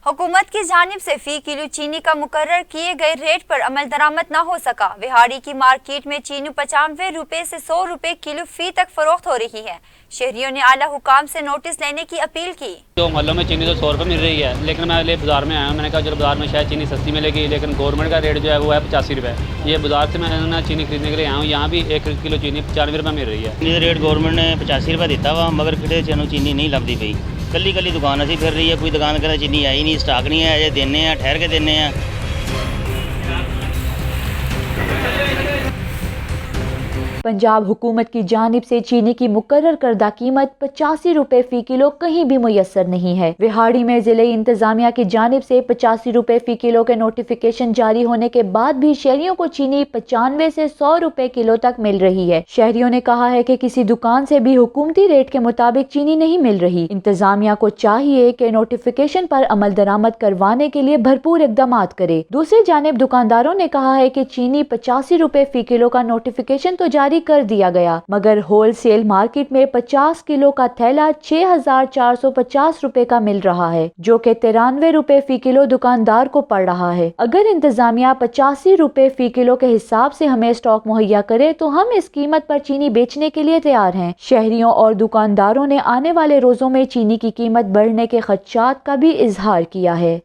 हुकूमत की जानिब से फी किलो चीनी का मुकर्रर किए गए रेट पर अमल दरामद न हो सका। विहाड़ी की मार्केट में चीनी 95 रुपए से 100 रुपए किलो फी तक फरोख्त हो रही है। शहरियों ने आला हुकाम से नोटिस लेने की अपील की। जो मोहल्लों में चीनी तो 100 रुपये मिल रही है, लेकिन मैं अगले बाजार में आया हूँ। मैंने कहा चलो बाजार में शायद चीनी सस्ती मिलेगी, लेकिन गवर्नमेंट का रेट जो है वो है 85 रुपये। ये बाजार से मैं चीनी खरीदने के लिए आया हूँ। यहाँ भी 1 किलो चीनी 95 रुपये मिल रही है। ये रेट गवर्नमेंट ने 85 रुपये दिता हुआ, मगर किटे चनों चीनी नहीं लगती पई। कली कली दुकान असी फिर रही है, कोई दुकान कहता चीनी आई नहीं, स्टाक नहीं है, अजे देने हैं, ठहर के देने हैं। पंजाब हुकूमत की जानिब से चीनी की मुकर्रर करदा कीमत 85 रुपए फी किलो कहीं भी मुयस्सर नहीं है। विहाड़ी में जिले इंतजामिया की जानिब से 85 रुपए फी किलो के नोटिफिकेशन जारी होने के बाद भी शहरियों को चीनी 95 से 100 रुपए किलो तक मिल रही है। शहरियों ने कहा है कि किसी दुकान से भी हुकूमती रेट के मुताबिक चीनी नहीं मिल रही। इंतजामिया को चाहिए कि नोटिफिकेशन पर अमल दरामद करवाने के लिए भरपूर इकदाम करे। दूसरी जानिब दुकानदारों ने कहा है कि चीनी 85 रुपए फी किलो का नोटिफिकेशन तो जारी कर दिया गया, मगर होलसेल मार्केट में 50 किलो का थैला 6450 रुपए का मिल रहा है, जो कि 93 रुपए फी किलो दुकानदार को पड़ रहा है। अगर इंतजामिया 85 रुपए फी किलो के हिसाब से हमें स्टॉक मुहैया करे तो हम इस कीमत पर चीनी बेचने के लिए तैयार हैं। शहरियों और दुकानदारों ने आने वाले रोजों में चीनी की कीमत बढ़ने के खदशात का भी इजहार किया है।